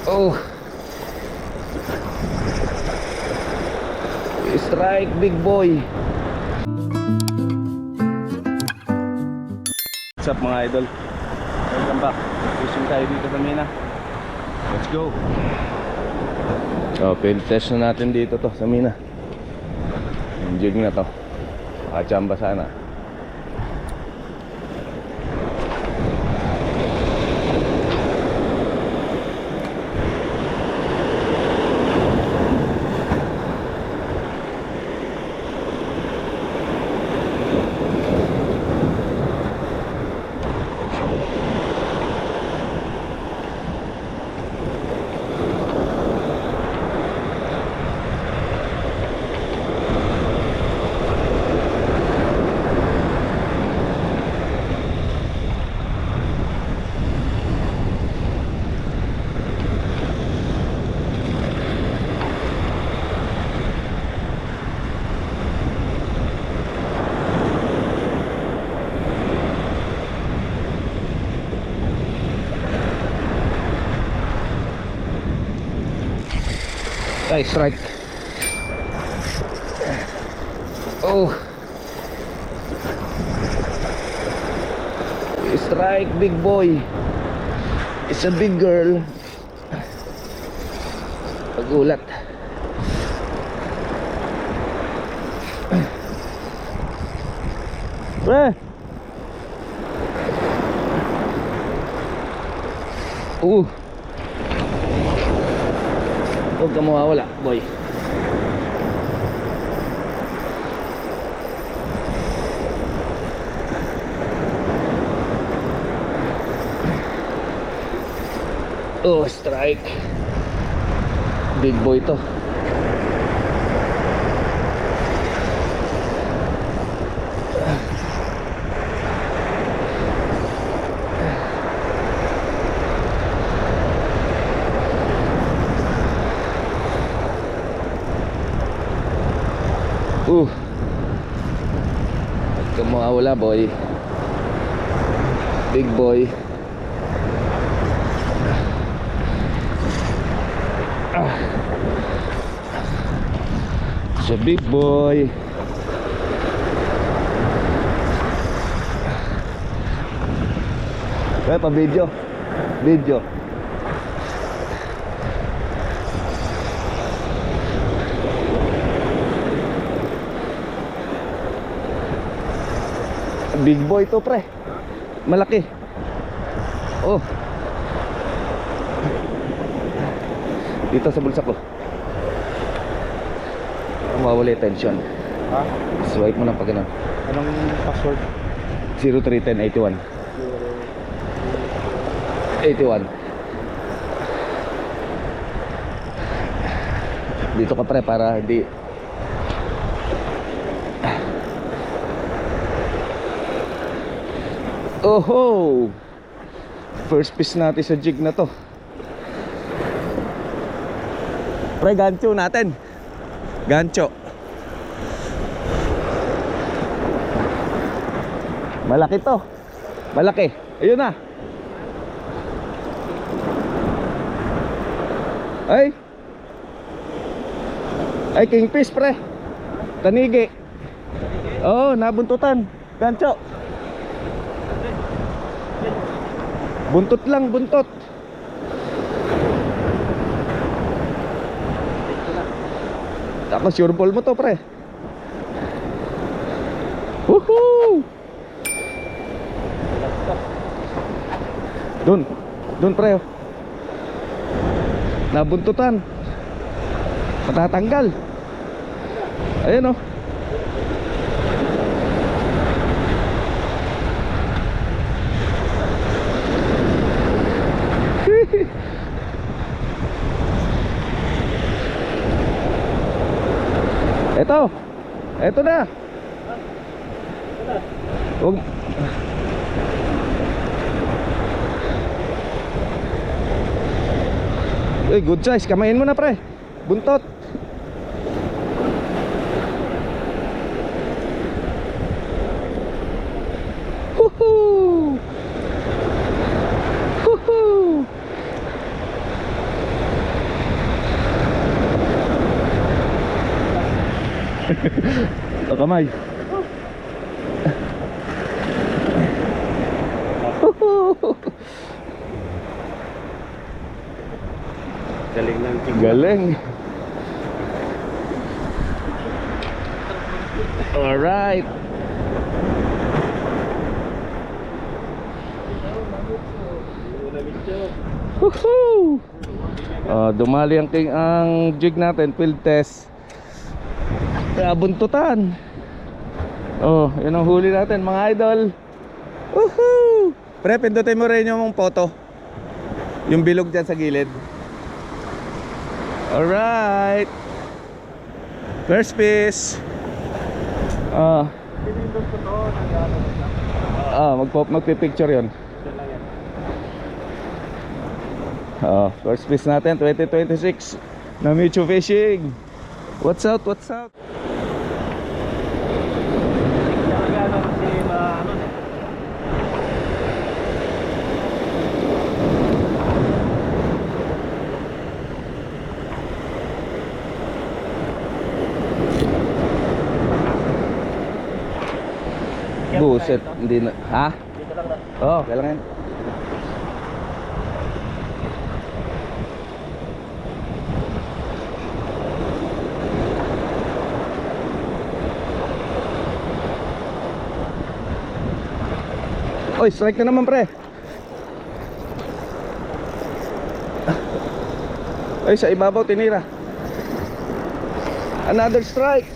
Oh, strike big boy. What's up mga idol? Welcome back. Fishing tayo dito sa Mina. Let's go. Field test na natin dito to sa Mina. Yung jig na to, chamba sana. Nice strike. Oh, strike big boy. It's a big girl. Pagulat. Huwag ka mawawala, boy. Oh, strike. Big boy to. Huwag ka mawawala, boy. Big boy. It's a big boy. Kaya pa video. Video. Big boy to, pre. Malaki. Oh. Dito sa bulsa ko. Mawawala yung tension. Ha? Swipe mo ng pag ganun. Anong password? 031081 81. Dito ka, pre, para hindi. Oho! First piece natin sa jig na to. Pre, gancho natin. Gancho. Malaki to. Malaki. Ayun na. Ay. Ay, kingfish, pre. Tanigi. Oo, nabuntutan. Gancho. Buntot lang, buntot. Tapos sure ball mo to, pre. Woohoo! Dun, pre. Nabuntutan. Matatanggal. Ayun, oh. Eto na. Huwag. Good size, kamain mo na, pre. Buntot. Woohoo! Woohoo! O kamay. Galing ng king. Galing. Alright. Woohoo! Dumali ang jig natin, field test. Kaya buntutan. Yan ang huli natin mga idol. Woohoo! Pre, pindutin mo rin yung photo. Yung bilog dyan sa gilid. Alright. First piece. Magpipicture yun. First piece natin 2026 na Micho Fishing. What's out? What's out? Buset, hindi na. Ha? Dito lang na. Oo, kailangan. Oy, strike na naman pre. Ay, sa ibabaw tinira. Another strike.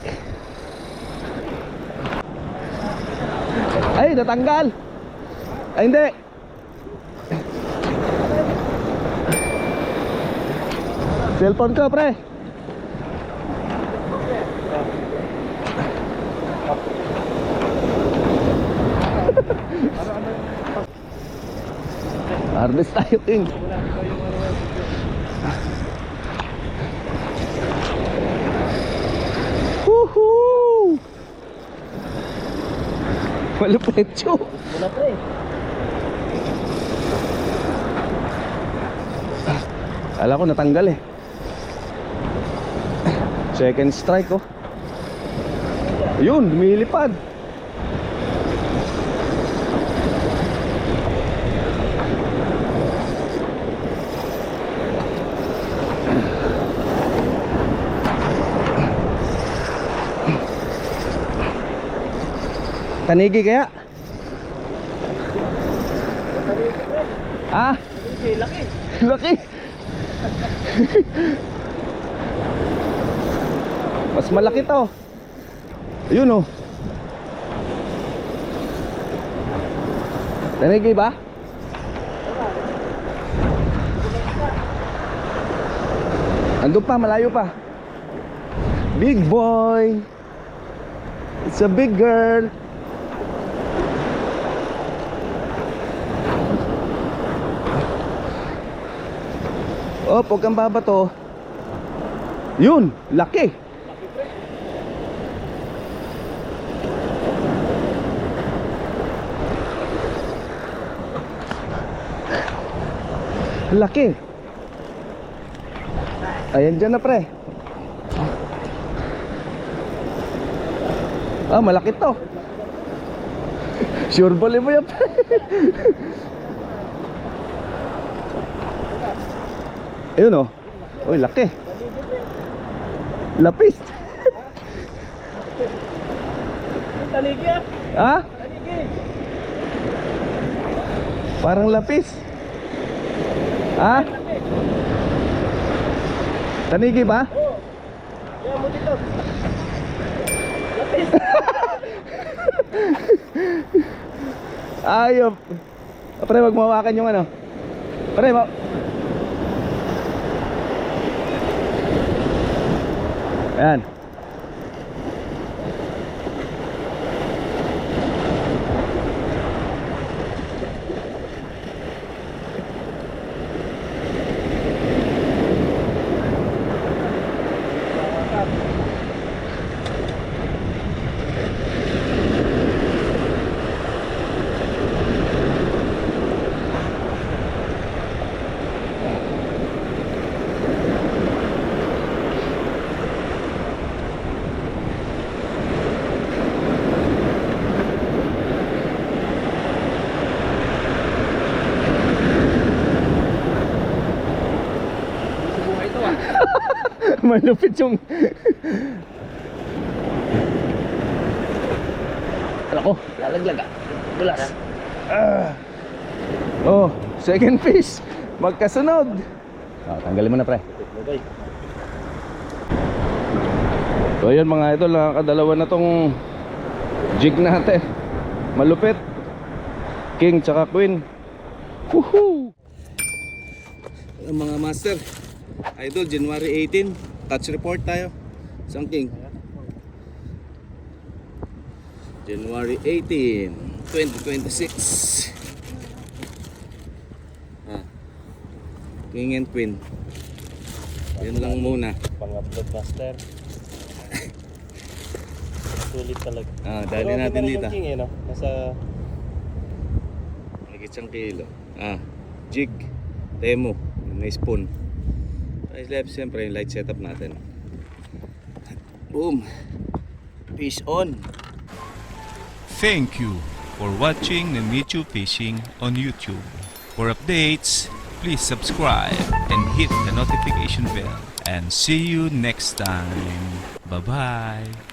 Ay, natanggal. Ay, hindi. Cellphone ko, pre. Harvest tayo, King. Woohoo! Malupit, Chu. Wala pre. Ala ko natanggal eh. Second strike oh. Ayun, lumilipad. Tanigi kaya? Ah? Laki. Laki. Mas malaki to. Ayun oh. Tanigi ba? Andun pa, malayo pa. Big boy. It's a big girl. Oh, pag ang babato. Yun, laki. Laki. Ayan dyan na pre. Malaki to. Sure ball mo yan pre. Ayun oh. Uy, laki. Lapis. Taligi ah. Ha? Taligi. Parang lapis. Ha? Tanigi ba? Oo. Kaya mo dito. Lapis. Ayop. Pre, wag mo hawakan yung ano. Pre, ayan. Malupit yung... Alam ko, lalaglag ah. Bulas. Oh, second fish. Magkasunod. Oh, tanggalin mo na pre. Okay. So ayun mga idol, nakakadalawa na tong jig natin. Malupit. King tsaka queen. Woohoo! Mga master, idol, January 18, touch report tayo. Isang king. January 18, 2026. King and queen. Yan lang muna. Pang-upload master. Sulit talaga. Dali natin dito. Yung king eh, no? Nasa... Higit siyang kilo. Jig. Temo. May spoon. Ay, left siyempre yung light setup natin. Boom. Fish on. Thank you for watching Nanichu Fishing on YouTube. For updates, please subscribe and hit the notification bell. And see you next time. Bye-bye.